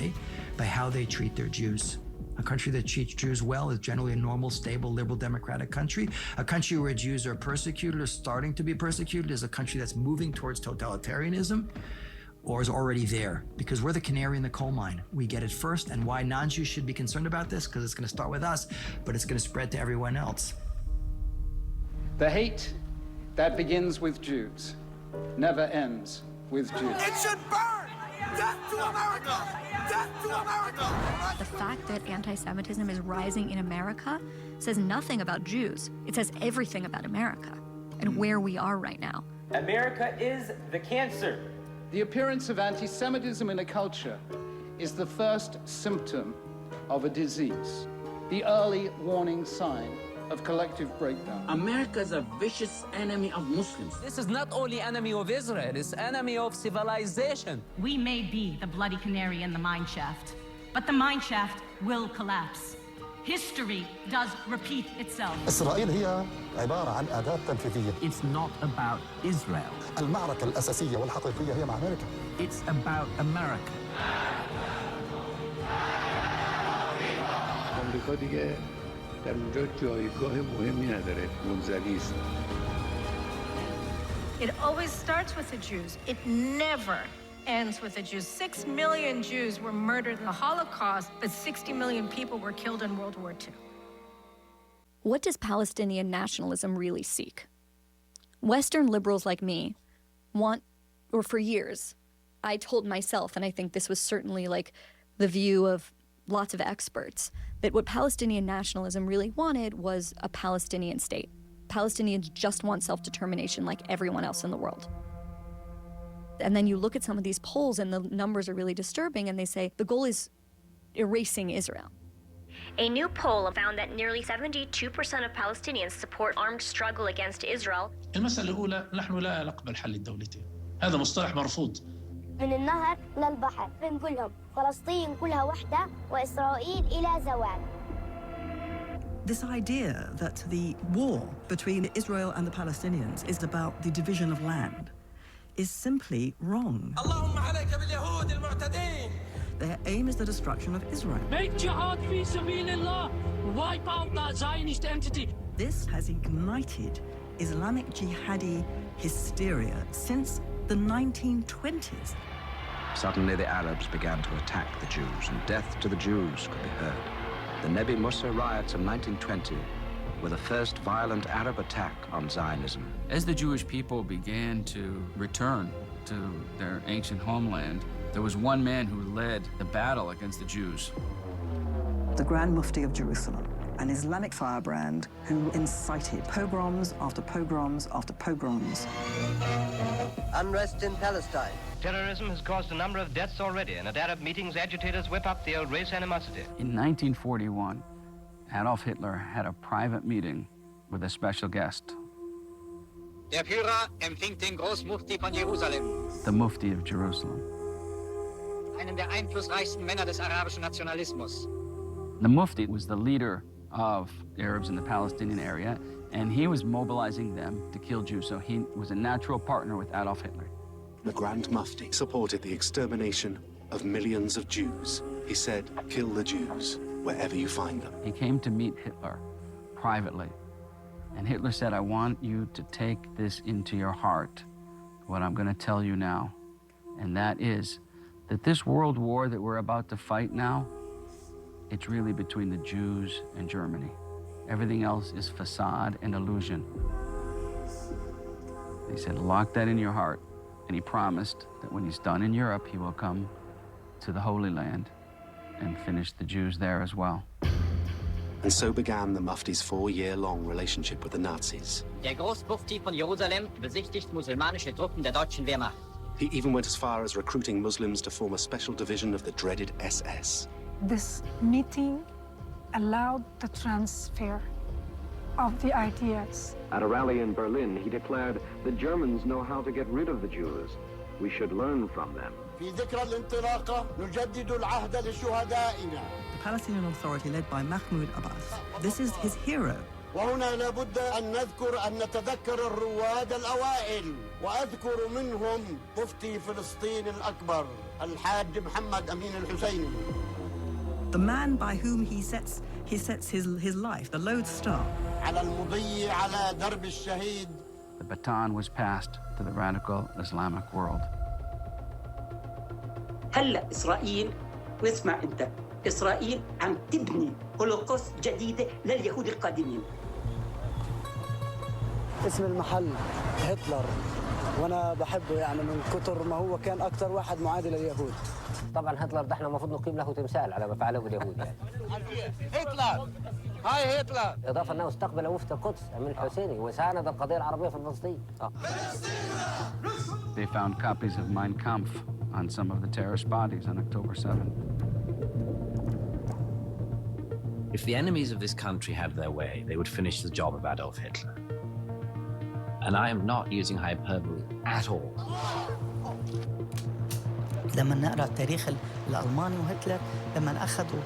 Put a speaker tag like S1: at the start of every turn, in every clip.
S1: day by how they treat their Jews. A country that treats Jews well is generally a normal, stable, liberal, democratic country. A country where Jews are persecuted or starting to be persecuted is a country that's moving towards totalitarianism or is already there, because we're the canary in the coal mine. We get it first, and why non-Jews should be concerned about this? Because it's going to start with us, but it's going to spread to everyone else.
S2: The hate that begins with Jews never ends with Jews.
S3: It should burn! Death to America! Death to America!
S4: The fact that anti-Semitism is rising in America says nothing about Jews. It says everything about America and where we are right now.
S5: America is the cancer.
S2: The appearance of anti-Semitism in a culture is the first symptom of a disease, the early warning sign of collective breakdown.
S6: America is a vicious enemy of Muslims.
S5: This is not only enemy of Israel, it's enemy of civilization.
S7: We may be the bloody canary in the mine shaft, but the mine shaft will collapse. History does repeat itself.
S8: إسرائيل هي عبارة عن أداة تنفيذية.
S6: It's not about Israel.
S8: المعركة الأساسية والحقيقية هي مع أمريكا.
S6: It's about America.
S9: آمریکا دیگه در اونجا جایگاه مهمی نداره، منزوی است.
S10: It always starts with the Jews. It never ends with the Jews. 6 million Jews were murdered in the Holocaust, but 60 million people were killed in World War II.
S4: What does Palestinian nationalism really seek? Western liberals like me want, or for years, I told myself, and I think this was certainly like the view of lots of experts, that what Palestinian nationalism really wanted was a Palestinian state. Palestinians just want self-determination like everyone else in the world. And then you look at some of these polls and the numbers are really disturbing, and they say the goal is erasing Israel.
S11: A new poll found that nearly 72% of Palestinians support armed struggle against Israel.
S12: المسألة الأولى، نحن لا نقبل حل الدولتين. هذا مصطلح مرفوض.
S13: من النهر للبحر بنقول لهم فلسطين كلها وحدة وإسرائيل إلى زوال.
S14: This idea that the war between Israel and the Palestinians is about the division of land is simply wrong. Their aim is the destruction of Israel.
S15: Make jihad fi sabilillah. Wipe out that Zionist entity.
S14: This has ignited Islamic jihadi hysteria since the 1920s.
S16: Suddenly the Arabs began to attack the Jews, and death to the Jews could be heard. The Nebi Musa riots of 1920 were the first violent Arab attack on Zionism.
S17: As the Jewish people began to return to their ancient homeland, there was one man who led the battle against the Jews.
S14: The Grand Mufti of Jerusalem, an Islamic firebrand who incited pogroms after pogroms after pogroms.
S18: Unrest in Palestine.
S19: Terrorism has caused a number of deaths already, and at Arab meetings, agitators whip up the old race animosity.
S17: In 1941, Adolf Hitler had a private meeting with a special guest.
S20: Der Führer empfing den Großmufti von Jerusalem.
S17: The Mufti of Jerusalem.
S20: Einen der einflussreichsten Männer des arabischen Nationalismus.
S17: The Mufti was the leader of Arabs in the Palestinian area, and he was mobilizing them to kill Jews, so he was a natural partner with Adolf Hitler.
S6: The Grand Mufti supported the extermination of millions of Jews. He said, kill the Jews wherever you find them.
S17: He came to meet Hitler privately, and Hitler said, I want you to take this into your heart, what I'm going to tell you now, and that is that this world war that we're about to fight now, it's really between the Jews and Germany. Everything else is facade and illusion. He said, lock that in your heart. And he promised that when he's done in Europe, he will come to the Holy Land and finish the Jews there as well.
S6: And so began the Mufti's 4-year-long relationship with the Nazis.
S20: Der Großmufti von Jerusalem besichtigt musulmanische Truppen der deutschen Wehrmacht.
S6: He even went as far as recruiting Muslims to form a special division of the dreaded SS.
S3: This meeting allowed the transfer of the ideas.
S2: At a rally in Berlin, he declared, the Germans know how to get rid of the Jews. We should learn from them.
S3: The
S14: Palestinian Authority led by Mahmoud Abbas. This is his hero.
S3: وهنا لابد أن نذكر أن نتذكر الرواد الأوائل وأذكر منهم مفتي فلسطين الأكبر الحاج محمد أمين الحسيني.
S14: The man by whom he sets his life, the lodestar.
S3: على المضي على درب الشهيد.
S16: The baton was passed to the radical Islamic world.
S21: هلا إسرائيل، واسمع أنت، إسرائيل عم تبني هولوكوست جديدة لليهود القادمين.
S22: اسم المحل هتلر، وانا بحبه يعني من كتر ما هو كان اكتر واحد معادي لليهود.
S23: طبعا هتلر ده احنا المفروض نقيم له تمثال على ما فعله باليهود يعني.
S3: هتلر، هاي هتلر.
S23: اضافه انه استقبل مفتي القدس امين الحسيني وساند القضيه العربيه في فلسطين.
S16: They found copies of Mein Kampf on some of the terrorist bodies on October 7.
S24: If the enemies of this country had their way, they would finish the job of Adolf Hitler. And I am not using hyperbole at all.
S25: لما نقرأ التاريخ الألماني وهتلر لما أخذوا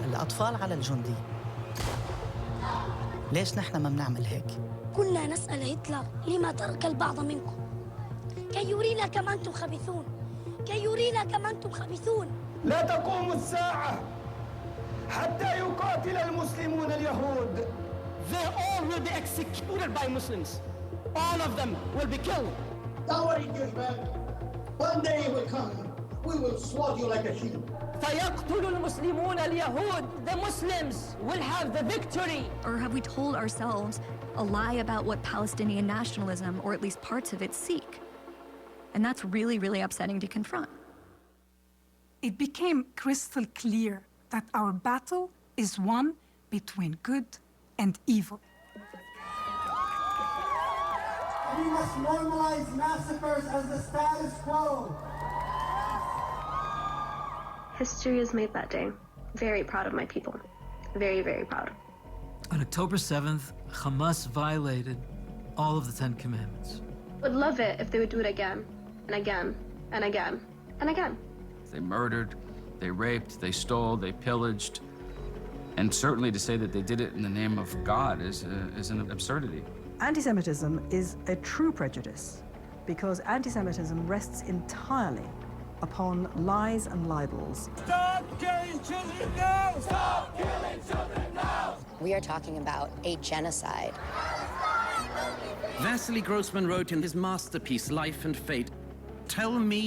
S25: الأطفال على الجندي، ليش نحن ما بنعمل هيك؟
S13: كنا نسأل هتلر لما ترك البعض منكم كي يرينا كما أنتم خبيثون، كي يرينا كما أنتم خبيثون.
S3: لا تقوم الساعة حتى يقاتل المسلمون اليهود.
S26: They all will be executed by Muslims. All of them will be killed.
S3: Don't worry, Jewish man. One day will come. We will slaughter you like a sheep.
S26: فيقتل المسلمون اليهود. The Muslims will have the victory.
S4: Or have we told ourselves a lie about what Palestinian nationalism, or at least parts of it, seek? And that's really, really upsetting to confront.
S27: It became crystal clear that our battle is one between good and evil.
S3: We must normalize massacres as the status quo.
S11: History is made that day. Very proud of my people. Very, very proud.
S28: On October 7th, Hamas violated all of the 10 Commandments.
S11: Would love it if they would do it again, and again, and again, and again.
S17: They murdered, they raped, they stole, they pillaged. And certainly to say that they did it in the name of God is an absurdity.
S14: Anti-Semitism is a true prejudice because anti-Semitism rests entirely upon lies and libels.
S3: Stop killing children now! Stop killing children now!
S29: We are talking about a genocide.
S30: Vasily Grossman wrote in his masterpiece, Life and Fate, "Tell me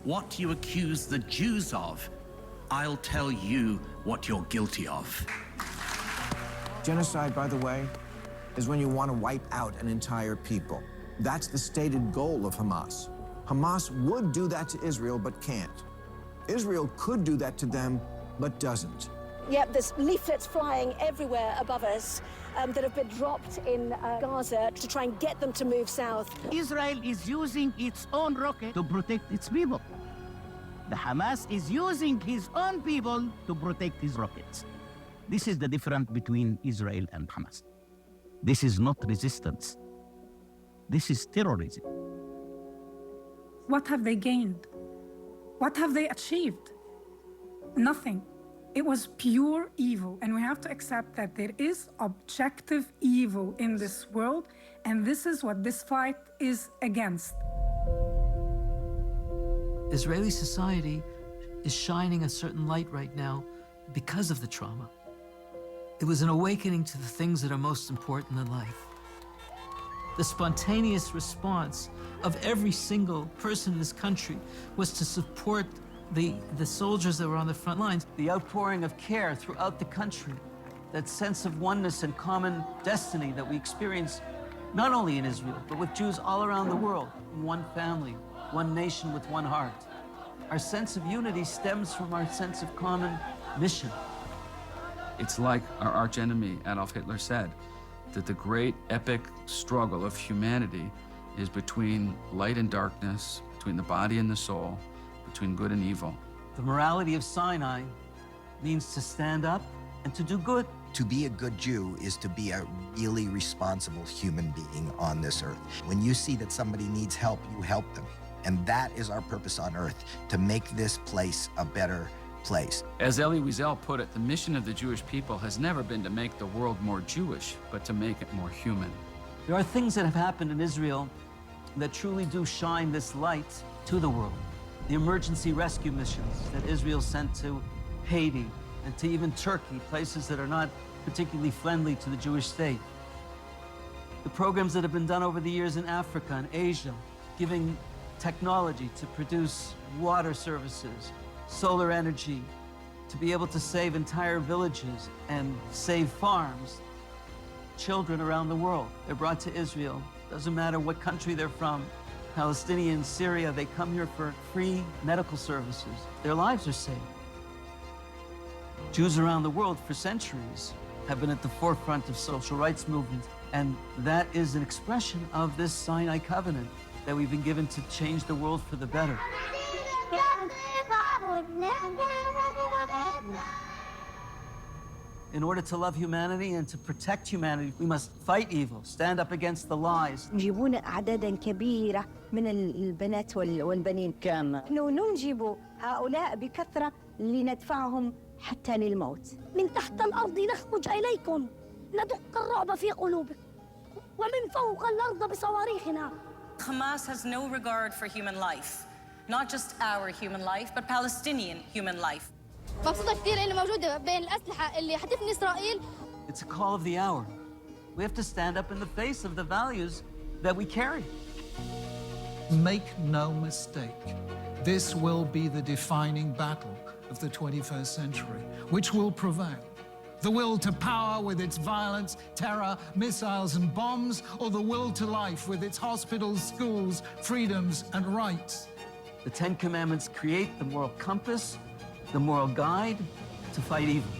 S30: what you accuse the Jews of. I'll tell you what you're guilty of."
S31: Genocide, by the way, is when you want to wipe out an entire people. That's the stated goal of Hamas. Hamas would do that to Israel, but can't. Israel could do that to them, but doesn't.
S32: Yep, there's leaflets flying everywhere above us that have been dropped in Gaza to try and get them to move south.
S33: Israel is using its own rocket to protect its people. The Hamas is using his own people to protect his rockets. This is the difference between Israel and Hamas. This is not resistance. This is terrorism.
S27: What have they gained? What have they achieved? Nothing. It was pure evil, and we have to accept that there is objective evil in this world, and this is what this fight is against.
S28: Israeli society is shining a certain light right now because of the trauma. It was an awakening to the things that are most important in life. The spontaneous response of every single person in this country was to support the soldiers that were on the front lines.
S34: The outpouring of care throughout the country, that sense of oneness and common destiny that we experience not only in Israel, but with Jews all around the world, one family, one nation with one heart. Our sense of unity stems from our sense of common mission.
S17: It's like our archenemy, Adolf Hitler, said, that the great epic struggle of humanity is between light and darkness, between the body and the soul, between good and evil.
S34: The morality of Sinai means to stand up and to do good.
S35: To be a good Jew is to be a really responsible human being on this earth. When you see that somebody needs help, you help them. And that is our purpose on earth, to make this place a better place.
S17: As Elie Wiesel put it, the mission of the Jewish people has never been to make the world more Jewish, but to make it more human.
S34: There are things that have happened in Israel that truly do shine this light to the world. the emergency rescue missions that Israel sent to Haiti and to even Turkey, places that are not particularly friendly to the Jewish state. The programs that have been done over the years in Africa and Asia, giving technology to produce water services, solar energy, to be able to save entire villages and save farms. Children around the world, they're brought to Israel. Doesn't matter what country they're from, Palestinian, Syria, they come here for free medical services. Their lives are saved. Jews around the world for centuries have been at the forefront of social rights movements, and that is an expression of this Sinai covenant that we've been given to change the world for the better. In order to love humanity and to protect humanity, we must fight evil, stand up against the lies.
S1: يجيبون أعدادا كبيرة من البنات والبنين. نحن ننجب هؤلاء بكثرة لندفعهم حتى للموت.
S13: من تحت الأرض نخرج إليكم ندق الرعب في قلوبكم ومن فوق الأرض بصواريخنا.
S2: Hamas has no regard for human life, not just our human life, but Palestinian human life.
S5: مبسوطة كثير إنه موجودة بين الأسلحة اللي حتفني إسرائيل.
S34: It's a call of the hour. We have to stand up in the face of the values that we carry.
S6: Make no mistake, this will be the defining battle of the 21st century, which will prevail. The will to power with its violence, terror, missiles and bombs, or the will to life with its hospitals, schools, freedoms and rights.
S34: The Ten Commandments create the moral compass, the moral guide to fight evil.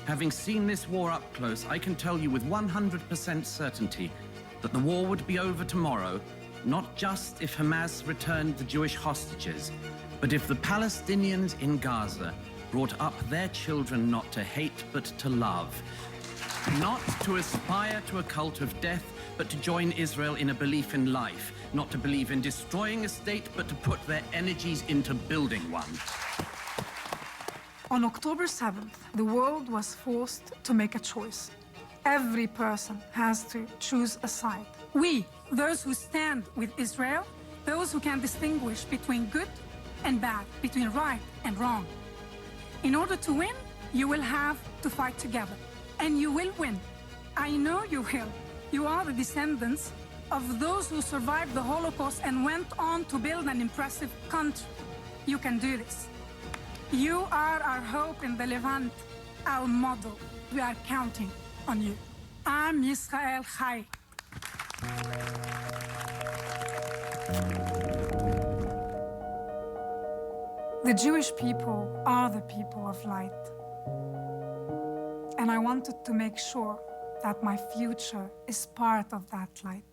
S30: Having seen this war up close, I can tell you with 100% certainty that the war would be over tomorrow, not just if Hamas returned the Jewish hostages, but if the Palestinians in Gaza brought up their children not to hate but to love, not to aspire to a cult of death, but to join Israel in a belief in life, not to believe in destroying a state, but to put their energies into building one.
S27: On October 7th, the world was forced to make a choice. Every person has to choose a side. We, those who stand with Israel, those who can distinguish between good and bad, between right and wrong. In order to win, you will have to fight together, and you will win. I know you will. You are the descendants of those who survived the Holocaust and went on to build an impressive country. You can do this. You are our hope in the Levant, our model. We are counting on you. I'm Yisrael Chai. The Jewish people are the people of light. And I wanted to make sure that my future is part of that light.